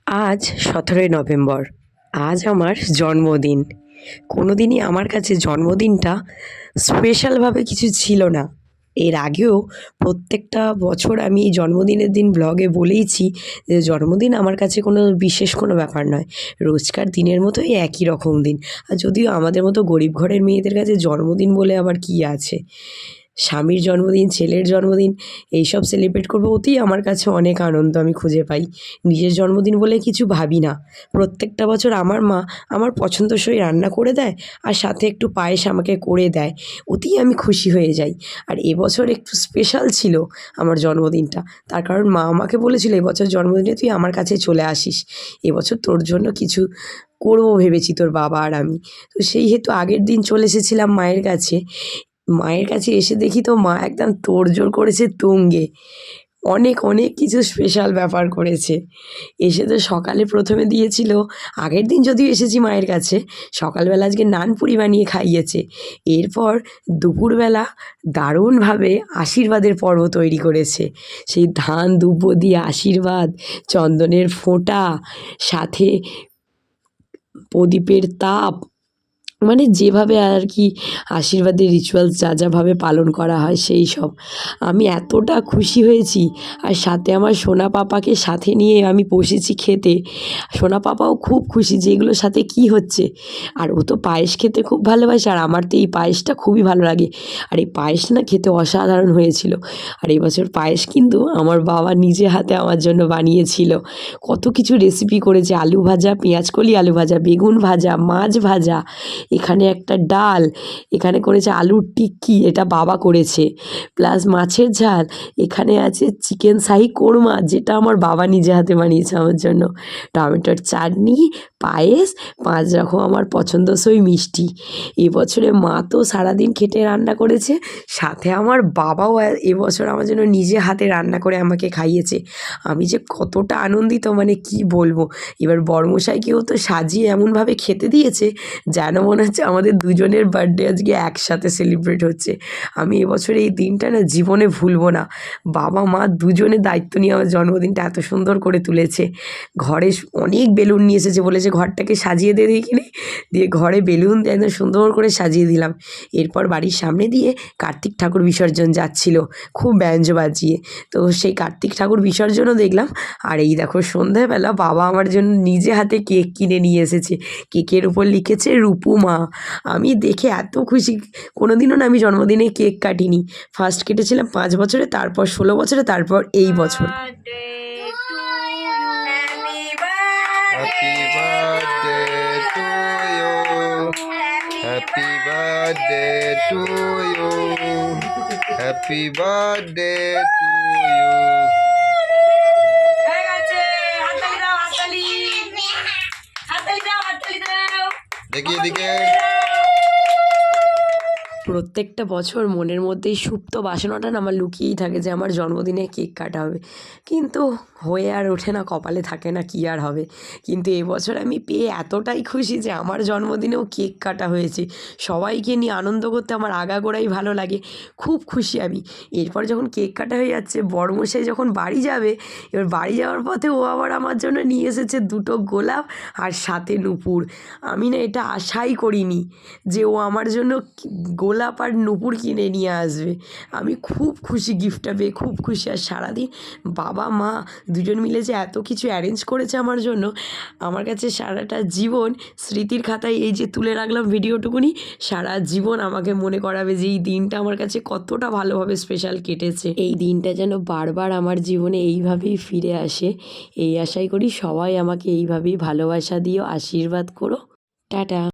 আজ ১৭ই নভেম্বর। আজ আমার জন্মদিন। কোনো দিনই আমার কাছে জন্মদিনটা স্পেশালভাবে কিছু ছিল না। এর আগেও প্রত্যেকটা বছর আমি এই জন্মদিনের দিন ব্লগে বলেইছি যে জন্মদিন আমার কাছে কোনো বিশেষ কোনো ব্যাপার নয়। রোজকার দিনের মতোই একই রকম দিন। আর যদিও আমাদের মতো গরিব ঘরের মেয়েদের কাছে জন্মদিন বলে আবার কী আছে? স্বামীর জন্মদিন, ছেলের জন্মদিন এইসব সেলিব্রেট করব, ওতেই আমার কাছে অনেক আনন্দ আমি খুঁজে পাই। নিজের জন্মদিন বলে কিছু ভাবি না। প্রত্যেকটা বছর আমার মা আমার পছন্দসই রান্না করে দেয় আর সাথে একটু পায়েস আমাকে করে দেয়। ওতেই আমি খুশি হয়ে যাই। আর এবছর একটু স্পেশাল ছিল আমার জন্মদিনটা। তার কারণ মা আমাকে বলেছিল, "এবছর জন্মদিনে তুই আমার কাছে চলে আসিস। এবছর তোর জন্য কিছু করব ভেবেছি তোর বাবা আর আমি।" তো সেই হেতু আগের দিন চলে এসেছিলাম মায়ের কাছে। মায়ের কাছে এসে দেখি তো মা একদম তোড়জোড় করেছে তুঙ্গে। অনেক, অনেক কিছু স্পেশাল ব্যাপার করেছে। এসে তো সকালে ১ম এ দিয়েছিল, আগের দিন যদিও এসেছি মায়ের কাছে, সকালবেলা আজকে নানপুরি বানিয়ে খাইয়েছে। এরপর দুপুরবেলা দারুণভাবে আশীর্বাদের পর্ব তৈরি করেছে। সেই ধান দুব্বো দিয়ে আশীর্বাদ, চন্দনের ফোঁটা, সাথে প্রদীপের তাপ, মানে যেভাবে আর কি আশীর্বাদের রিচুয়ালস যা যাভাবে পালন করা হয় সেই সব। আমি এতটা খুশি হয়েছি। আর সাথে আমার সোনা পাপাকে সাথে নিয়ে আমি বসেছি খেতে। সোনা পাপাও খুব খুশি যে এগুলোর সাথে কী হচ্ছে। আর ও তো পায়েস খেতে খুব ভালোবাসে, আর আমার তো এই পায়েসটা খুবই ভালো লাগে। আর এই পায়েস না খেতে অসাধারণ হয়েছিল। আর এবছর পায়েস কিন্তু আমার বাবা নিজে হাতে আমার জন্য বানিয়েছিল। কত কিছু রেসিপি করেছে, আলু ভাজা, পেঁয়াজকলি আলু ভাজা, বেগুন ভাজা, মাছ ভাজা, এখানে একটা ডাল, এখানে করেছে আলুর টিক্কি, এটা বাবা করেছে, প্লাস মাছের ঝাল, এখানে আছে চিকেন শাহি কোরমা যেটা আমার বাবা নিজে হাতে বানিয়েছে আমার জন্য, টমেটোর চাটনি, পায়েস, ৫ রকম আমার পছন্দসই মিষ্টি। এবছরে মা তো সারাদিন খেটে রান্না করেছে, সাথে আমার বাবাও এবছর আমার জন্য নিজে হাতে রান্না করে আমাকে খাইয়েছে। আমি যে কতটা আনন্দিত মানে কি বলবো। এবার বরমশাইকেও তো সাজিয়ে এমনভাবে খেতে দিয়েছে যেন মনে হচ্ছে আমাদের দুজনের বার্থডে আজকে একসাথে সেলিব্রেট হচ্ছে। আমি এবছর এই দিনটা না জীবনে ভুলবো না। বাবা মা দুজনে দায়িত্ব নিয়ে আমার জন্মদিনটা এত সুন্দর করে তুলেছে। ঘরে অনেক বেলুন নিয়ে এসেছে, বলেছে ঘরটাকে সাজিয়ে দে দেখিনি, দিয়ে ঘরে বেলুন দিয়ে একদম সুন্দর করে সাজিয়ে দিলাম। এরপর বাড়ির সামনে দিয়ে কার্তিক ঠাকুর বিসর্জন যাচ্ছিল খুব ব্যাঞ্জ বাজিয়ে, তো সেই কার্তিক ঠাকুর বিসর্জনও দেখলাম। আর এই দেখো সন্ধ্যাবেলা বাবা আমার জন্য নিজে হাতে কেক কিনে নিয়ে এসেছে। কেকের উপর লিখেছে রূপুমা। আমি দেখে এত খুশি, কোনো দিনও না আমি জন্মদিনে কেক কাটিনি। ফার্স্ট কেটেছিলাম ৫ বছরে, তারপর ১৬ বছরে, তারপর এই বছর। Happy birthday to you. Happy birthday to you. Happy birthday to you. देखिए देखिए প্রত্যেকটা বছর মনের মধ্যে এই সুপ্ত বাসনাটা না আমার লুকিয়েই থাকে যে আমার জন্মদিনে কেক কাটা হবে, কিন্তু হয়ে আর ওঠে না, কপালে থাকে না, কী আর হবে। কিন্তু এবছর আমি পেয়ে এতটাই খুশি যে আমার জন্মদিনেও কেক কাটা হয়েছে। সবাইকে নিয়ে আনন্দ করতে আমার আগাগোড়াই ভালো লাগে, খুব খুশি আমি। এরপর যখন কেক কাটা হয়ে যাচ্ছে, বড়মশাই যখন বাড়ি যাবে, এবার বাড়ি যাওয়ার পথে ও আবার আমার জন্য নিয়ে এসেছে ২টো গোলাপ আর সাথে নূপুর। আমি না এটা আশাই করিনি যে ও আমার জন্য গোলাপ আর নূপুর কিনে নিয়ে আসবে। আমি খুব খুশি গিফটটা পেয়ে, খুব খুশি। আর সারাদিন বাবা মা দুজন মিলে যে এত কিছু অ্যারেঞ্জ করেছে আমার জন্য, আমার কাছে সারাটা জীবন স্মৃতির খাতায় এই যে তুলে রাখলাম ভিডিওটুকুনি, সারা জীবন আমাকে মনে করাবে যে এই দিনটা আমার কাছে কতটা ভালোভাবে স্পেশাল কেটেছে। এই দিনটা যেন বারবার আমার জীবনে এইভাবেই ফিরে আসে, এই আশাই করি। সবাই আমাকে এইভাবেই ভালোবাসা দিও, আশীর্বাদ করো। টাটা।